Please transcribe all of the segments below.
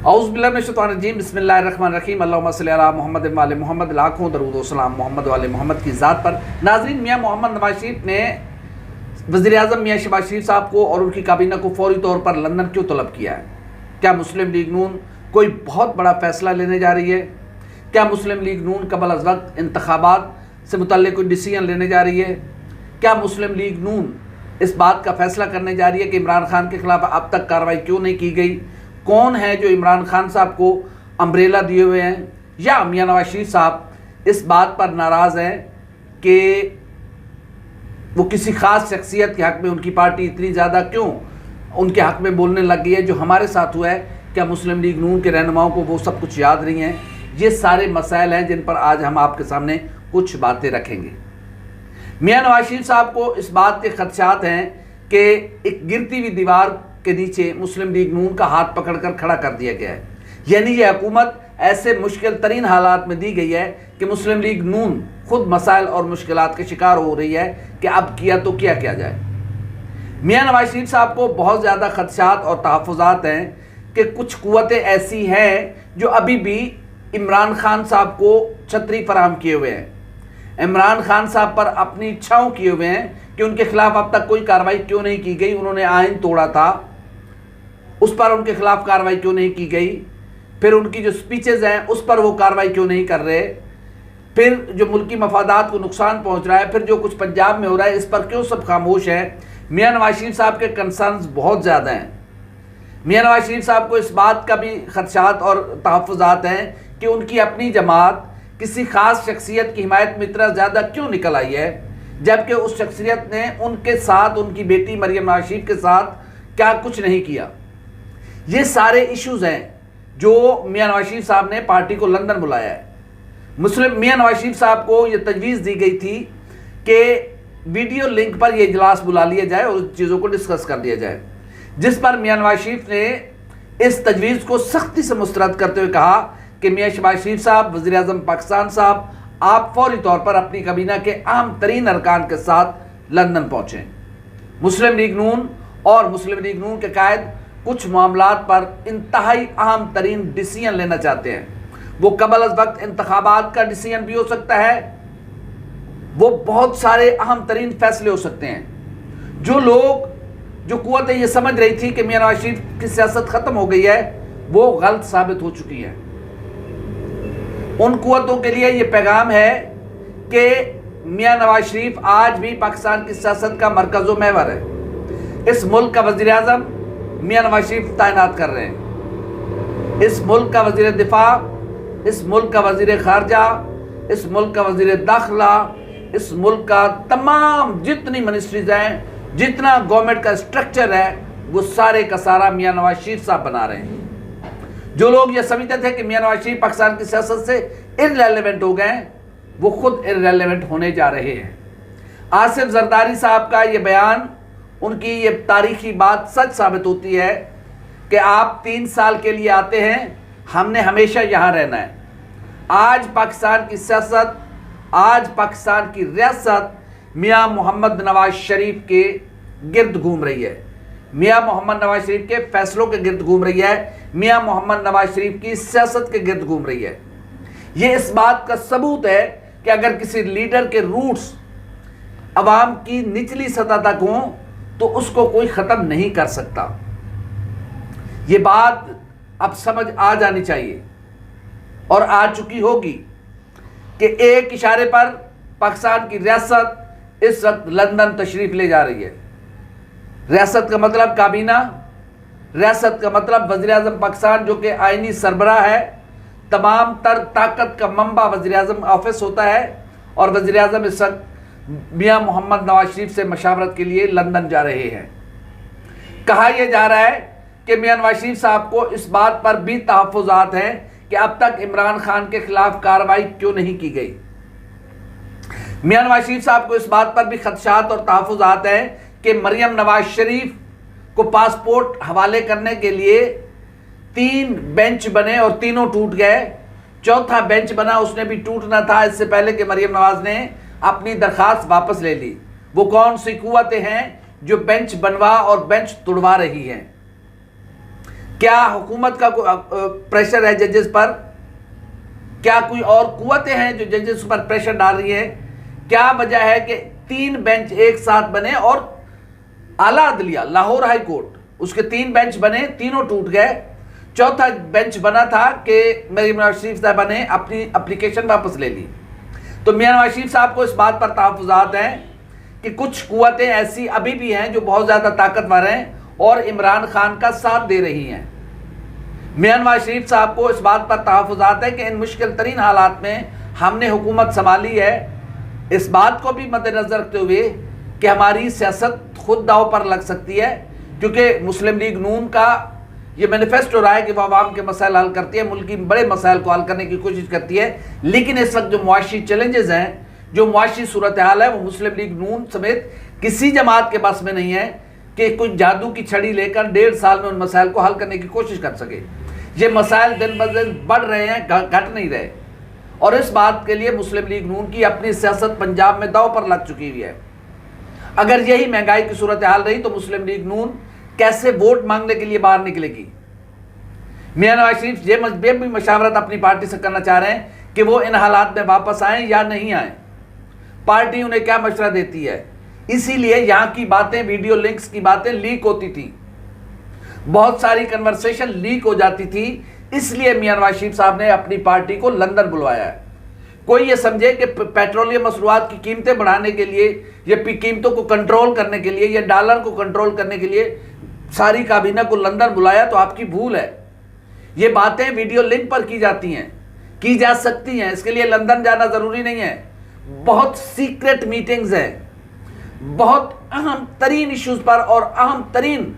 औज़ुबिल्लाहिमिनश्शैतानिर्रजीम बिस्मिल्लाहिर्रहमानिर्रहीम अल्लाहुम्मा सल्लि अला मोहम्मद व आले मोहम्मद। लाखों दरूद व सलाम मोहम्मद वाले मोहम्मद की ज़ात पर। नाज़रीन, मियाँ मोहम्मद नवाज शरीफ ने वज़ीर-ए-आज़म मियाँ शहबाज शरीफ साहब को और उनकी काबीना को फौरी तौर पर लंदन क्यों तलब किया है? क्या मुस्लिम लीग नून कोई बहुत बड़ा फ़ैसला लेने जा रही है? क्या मुस्लिम लीग नून कबल अज़ वक्त इंतखाबात से मुतल्लिक़ कोई डिसीजन लेने जा रही है? क्या मुस्लिम लीग नून इस बात का फ़ैसला करने जा रही है कि इमरान खान के ख़िलाफ़ अब तक कार्रवाई क्यों नहीं की गई? कौन है जो इमरान खान साहब को अम्ब्रेला दिए हुए हैं? या मियाँ नवाज शरीफ साहब इस बात पर नाराज़ हैं कि वो किसी ख़ास शख्सियत के हक़ में उनकी पार्टी इतनी ज़्यादा क्यों उनके हक़ में बोलने लग गई है? जो हमारे साथ हुआ है, क्या मुस्लिम लीग नून के रहनुमाओं को वो सब कुछ याद नहीं है? ये सारे मसाइल हैं जिन पर आज हम आपके सामने कुछ बातें रखेंगे। मियाँ नवाज शरीफ साहब को इस बात के खदशात हैं कि एक गिरती हुई दीवार के नीचे मुस्लिम लीग नून का हाथ पकड़कर खड़ा कर दिया गया है। यानी ये हुकूमत ऐसे मुश्किल तरीन हालात में दी गई है कि मुस्लिम लीग नून खुद मसाइल और मुश्किलात के शिकार हो रही है कि अब किया तो क्या किया जाए। मियाँ नवाज शरीफ साहब को बहुत ज़्यादा खदशात और तहफ़्फ़ुज़ात हैं कि कुछ क़ुव्वतें ऐसी हैं जो अभी भी इमरान खान साहब को छतरी फराहम किए हुए हैं, इमरान खान साहब पर अपनी इच्छाओं किए हुए हैं कि उनके खिलाफ अब तक कोई कार्रवाई क्यों नहीं की गई। उन्होंने आइन तोड़ा था, उस पर उनके खिलाफ कार्रवाई क्यों नहीं की गई? फिर उनकी जो स्पीचेज़ हैं उस पर वो कार्रवाई क्यों नहीं कर रहे? फिर जो मुल्की मफादात को नुकसान पहुंच रहा है, फिर जो कुछ पंजाब में हो रहा है, इस पर क्यों सब खामोश है? मियाँ नवाज शरीफ साहब के कंसर्न्स बहुत ज़्यादा हैं। मियाँ नवाज शरीफ साहब को इस बात का भी खदशात और तहफ़्फ़ुज़ात हैं कि उनकी अपनी जमात किसी ख़ास शख्सियत की हिमायत में इतना ज़्यादा क्यों निकल आई है, जबकि उस शख्सियत ने उनके साथ, उनकी बेटी मरियम नवाज शरीफ के साथ क्या कुछ नहीं किया। ये सारे इश्यूज़ हैं जो मियाँ नवाज शरीफ साहब ने पार्टी को लंदन बुलाया है। मियाँ नवाज शरीफ साहब को ये तजवीज़ दी गई थी कि वीडियो लिंक पर यह इजलास बुला लिया जाए और चीज़ों को डिस्कस कर दिया जाए, जिस पर मियाँ नवाज शरीफ ने इस तजवीज़ को सख्ती से मुस्तरद करते हुए कहा कि मियाँ शहबाज शरीफ साहब, वज़ीर-ए-आज़म पाकिस्तान साहब, आप फौरी तौर पर अपनी काबीना के अहम तरीन अरकान के साथ लंदन पहुँचें। मुस्लिम लीग नून और मुस्लिम लीग नून के कायद कुछ मामलात पर इंतहाई अहम तरीन डिसीजन लेना चाहते हैं। वो कबल अज़ वक्त इंतखाबात का डिसीजन भी हो सकता है, वो बहुत सारे अहम तरीन फैसले हो सकते हैं। जो क़ुव्वतें ये समझ रही थी कि मियाँ नवाज शरीफ की सियासत ख़त्म हो गई है, वो गलत साबित हो चुकी है। उन क़ुव्वतों के लिए ये पैगाम है कि मियाँ नवाज शरीफ आज भी पाकिस्तान की सियासत का मरकज़ व महवर है। इस मुल्क का वज़ीर-ए-आज़म मियाँ नवाज शरीफ तैनात कर रहे हैं। इस मुल्क का वज़ीर दिफा, इस मुल्क का वज़ीर ख़ारजा, इस मुल्क का वज़ीर दाखिला, इस मुल्क का तमाम जितनी मिनिस्ट्रीज़ हैं, जितना गवर्नमेंट का स्ट्रक्चर है, वो सारे का सारा मियाँ नवाज शरीफ साहब बना रहे हैं। जो लोग ये समझते थे कि मियाँ नवाज शरीफ पाकिस्तान की सियासत से इररेलेवेंट हो गए, वो खुद इररेलेवेंट होने जा रहे हैं। आसिफ जरदारी साहब का ये बयान, उनकी ये तारीखी बात सच साबित होती है कि आप 3 साल के लिए आते हैं, हमने हमेशा यहाँ रहना है। आज पाकिस्तान की सियासत, आज पाकिस्तान की रियासत मियाँ मोहम्मद नवाज शरीफ के गिर्द घूम रही है, मियाँ मोहम्मद नवाज शरीफ के फैसलों के गिर्द घूम रही है, मियाँ मोहम्मद नवाज शरीफ की सियासत के गिर्द घूम रही है। ये इस बात का सबूत है कि अगर किसी लीडर के रूट्स अवाम की निचली सतह तक हों तो उसको कोई ख़त्म नहीं कर सकता। ये बात अब समझ आ जानी चाहिए और आ चुकी होगी कि एक इशारे पर पाकिस्तान की रियासत इस वक्त लंदन तशरीफ़ ले जा रही है। रियासत का मतलब काबीना, रियासत का मतलब वज़ीर-ए-आज़म पाकिस्तान जो कि आइनी सरबराह है, तमाम तर ताकत का मंबा वज़ीर-ए-आज़म ऑफिस होता है, और वज़ीर-ए-आज़म इस वक्त मियाँ मोहम्मद नवाज शरीफ से मशावरत के लिए लंदन जा रहे हैं। कहा यह जा रहा है कि मियाँ नवाज शरीफ साहब को इस बात पर भी तहफ़्फ़ुज़ात हैं कि अब तक इमरान खान के खिलाफ कार्रवाई क्यों नहीं की गई। मियाँ नवाज शरीफ साहब को इस बात पर भी खदशात और तहफ़्फ़ुज़ात हैं कि मरियम नवाज शरीफ को पासपोर्ट हवाले करने के लिए 3 बेंच बने और तीनों टूट गए। चौथा बेंच बना, उसने भी टूटना था इससे पहले कि मरियम नवाज ने अपनी दरख्वास्त वापस ले ली। वो कौन सी क़ुव्वतें हैं जो बेंच बनवा और बेंच तोड़वा रही हैं? क्या हुकूमत का प्रेशर है जजेस पर? क्या कोई और कुव्वतें हैं जो जजेस पर प्रेशर डाल रही है? क्या वजह है कि 3 बेंच एक साथ बने और आला अदलिया लाहौर हाई कोर्ट उसके 3 बेंच बने, तीनों टूट गए। चौथा बेंच बना था कि मरीम नवाज शरीफ साहबा ने अपनी एप्लीकेशन वापस ले ली। तो मियां नवाज शरीफ साहब को इस बात पर तहफ़्फ़ुज़ात हैं कि कुछ कुव्वतें ऐसी अभी भी हैं जो बहुत ज़्यादा ताकतवर हैं और इमरान खान का साथ दे रही हैं। मियां नवाज शरीफ साहब को इस बात पर तहफ़्फ़ुज़ात है कि इन मुश्किल तरीन हालात में हमने हुकूमत संभाली है, इस बात को भी मद्देनज़र रखते हुए कि हमारी सियासत खुद दाव पर लग सकती है, क्योंकि मुस्लिम लीग नून का ये मैनिफेस्टो रहा है कि वह आवाम के मसाइल हल करती है, मुल्क की बड़े मसाइल को हल करने की कोशिश करती है। लेकिन इस वक्त जो मुआशी चैलेंजेस हैं, जो मुआशी सूरत हाल है, वो मुस्लिम लीग नून समेत किसी जमात के बस में नहीं है कि कुछ जादू की छड़ी लेकर 1.5 साल में उन मसाइल को हल करने की कोशिश कर सके। ये मसाइल दिन ब दिन बढ़ रहे हैं, घट नहीं रहे। और इस बात के लिए मुस्लिम लीग नून की अपनी सियासत पंजाब में दाव पर लग चुकी हुई है। अगर यही महंगाई की सूरत हाल रही तो मुस्लिम लीग नून कैसे वोट मांगने के लिए बाहर निकलेगी? मियां नवाज शरीफ ये भी मशावरत अपनी पार्टी से करना चाह रहे हैं कि वो इन हालात में वापस आए या नहीं आए। पार्टी उन्हें क्या मशवरा देती है? इसीलिए यहाँ की बातें, वीडियो लिंक्स की बातें लीक होती थी, बहुत सारी कन्वर्सेशन लीक हो जाती थी। इसलिए मियां नवाज शरीफ साहब ने अपनी पार्टी को लंदन बुलवाया है। कोई ये समझे कि पेट्रोलियम मसरूआत की कीमतें बढ़ाने के लिए या कीमतों को कंट्रोल करने के लिए या डॉलर को कंट्रोल करने के लिए सारी काबीना को लंदन बुलाया, तो आपकी भूल है। ये बातें वीडियो लिंक पर की जाती हैं, की जा सकती हैं, इसके लिए लंदन जाना जरूरी नहीं है। बहुत सीक्रेट मीटिंग्स हैं, बहुत अहम तरीन इश्यूज पर और अहम तरीन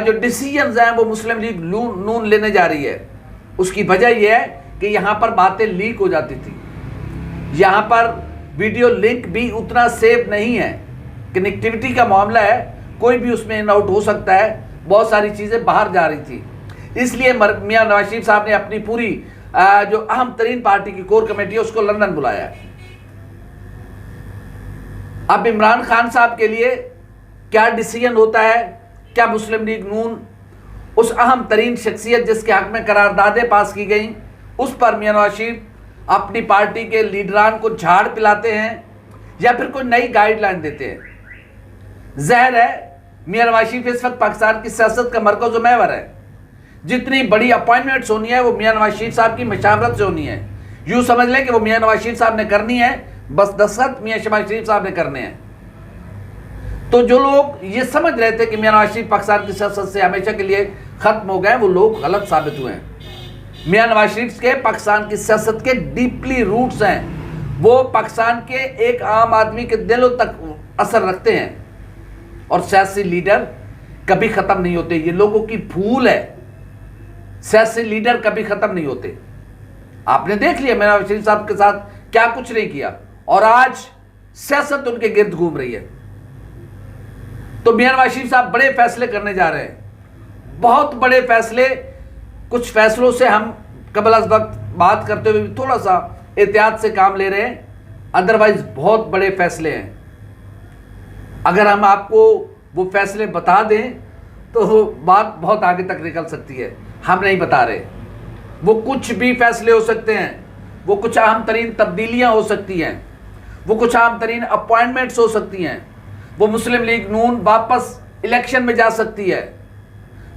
जो डिसीजंस हैं वो मुस्लिम लीग नून लेने जा रही है। उसकी वजह यह है कि यहाँ पर बातें लीक हो जाती थी। यहाँ पर वीडियो लिंक भी उतना सेफ नहीं है, कनेक्टिविटी का मामला है, कोई भी उसमें इन आउट हो सकता है, बहुत सारी चीज़ें बाहर जा रही थी। इसलिए मियां नवाज शरीफ साहब ने अपनी पूरी जो अहम तरीन पार्टी की कोर कमेटी है उसको लंदन बुलाया है। अब इमरान खान साहब के लिए क्या डिसीजन होता है? क्या मुस्लिम लीग नून उस अहम तरीन शख्सियत जिसके हक में करारदादें पास की गई, उस पर मियां नवाज शरीफ अपनी पार्टी के लीडरान को झाड़ पिलाते हैं या फिर कोई नई गाइडलाइन देते हैं? ज़ाहिर है मियां नवाज शरीफ इस वक्त पाकिस्तान की सियासत का मरकज़ महवर है। जितनी बड़ी अपॉइंटमेंट्स होनी है वो मियां नवाज शरीफ साहब की मशावरत से होनी है। यूँ समझ लें कि वो मियां नवाज शरीफ साहब ने करनी है, बस दस्तखत मियां शहबाज शरीफ साहब ने करने हैं। तो जो लोग ये समझ रहे थे कि मियां नवाज शरीफ पाकिस्तान की सियासत से हमेशा के लिए ख़त्म हो गए, वो लोग गलत साबित हुए हैं। मियां नवाज शरीफ के पाकिस्तान की सियासत के डीपली रूट्स हैं, वो पाकिस्तान के एक आम आदमी के दिलों तक असर रखते हैं। और सियासी लीडर कभी ख़त्म नहीं होते, ये लोगों की भूल है। सियासी लीडर कभी ख़त्म नहीं होते। आपने देख लिया मियां नवाज शरीफ साहब के साथ क्या कुछ नहीं किया, और आज सियासत उनके गिर्द घूम रही है। तो मियां नवाज शरीफ साहब बड़े फैसले करने जा रहे हैं, बहुत बड़े फैसले। कुछ फैसलों से हम कबल अज़ वक्त बात करते हुए थोड़ा सा एहतियात से काम ले रहे हैं, अदरवाइज बहुत बड़े फैसले हैं। अगर हम आपको वो फैसले बता दें तो बात बहुत आगे तक निकल सकती है। हम नहीं बता रहे। वो कुछ भी फैसले हो सकते हैं, वो कुछ अहम तरीन तब्दीलियाँ हो सकती हैं, वो कुछ अहम तरीन अपॉइंटमेंट्स हो सकती हैं। वो मुस्लिम लीग नून वापस इलेक्शन में जा सकती है।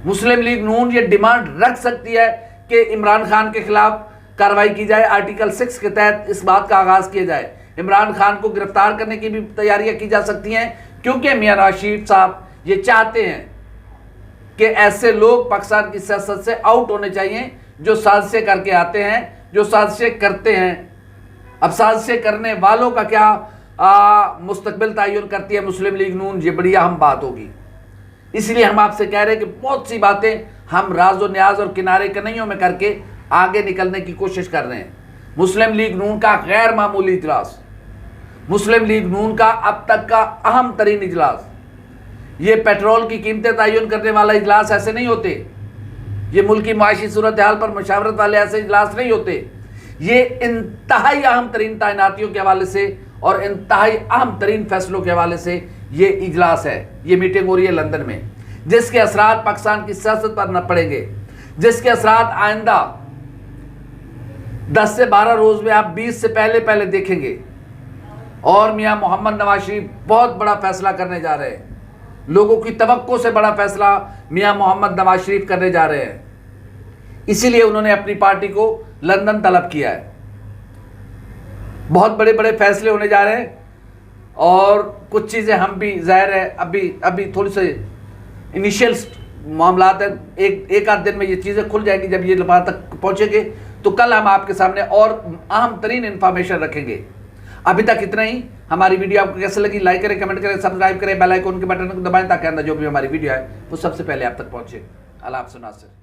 मुस्लिम लीग नून ये डिमांड रख सकती है कि इमरान खान के खिलाफ कार्रवाई की जाए, आर्टिकल 6 के तहत इस बात का आगाज़ किया जाए। इमरान खान को गिरफ्तार करने की भी तैयारियां की जा सकती हैं, क्योंकि मियां नवाज शरीफ साहब ये चाहते हैं कि ऐसे लोग पाकिस्तान की सियासत से आउट होने चाहिए जो साजिशें करके आते हैं, जो साजिशें करते हैं। अब साजिशें करने वालों का क्या मुस्तकबिल तयन करती है मुस्लिम लीग नून, ये बड़ी अहम बात होगी। इसलिए हम आपसे कह रहे हैं कि बहुत सी बातें हम राज और न्याज और किनारे कन्हैयों में करके आगे निकलने की कोशिश कर रहे हैं। मुस्लिम लीग नून का गैर मामूली इजलास, मुस्लिम लीग नून का अब तक का अहम तरीन इजलास, ये पेट्रोल की कीमतें तयन करने वाला इजलास ऐसे नहीं होते, ये मुल्क की माशी सूरत हाल पर मशावरत वाले ऐसे इजलास नहीं होते। ये इंतहाई अहम तरीन तैनातियों के हवाले से और इंतहाई अहम तरीन फैसलों के हवाले से ये इजलास है, ये मीटिंग हो रही है लंदन में, जिसके असरात पाकिस्तान की सियासत पर न पड़ेंगे, जिसके असरात आइंदा 10 से 12 रोज में आप 20 से पहले देखेंगे। और मियां मोहम्मद नवाज शरीफ बहुत बड़ा फैसला करने जा रहे हैं। लोगों की तवक्को से बड़ा फैसला मियां मोहम्मद नवाज शरीफ करने जा रहे हैं। इसीलिए उन्होंने अपनी पार्टी को लंदन तलब किया है। बहुत बड़े बड़े फैसले होने जा रहे हैं और कुछ चीज़ें हम भी ज़ाहिर है अभी थोड़ी सी इनिशियल मामलात है। एक आध दिन में ये चीज़ें खुल जाएंगी। जब ये वहाँ तक पहुँचेंगे तो कल हम आपके सामने और अहम तरीन इन्फॉर्मेशन रखेंगे। अभी तक इतना ही। हमारी वीडियो आपको कैसे लगी लाइक करें, कमेंट करें, सब्सक्राइब करें, बेल आइकन के बटन को दबाएं ताकि आइंदा जो भी हमारी वीडियो है वो सबसे पहले आप तक पहुँचे। अल्लाह हाफ़िज़ नासिर।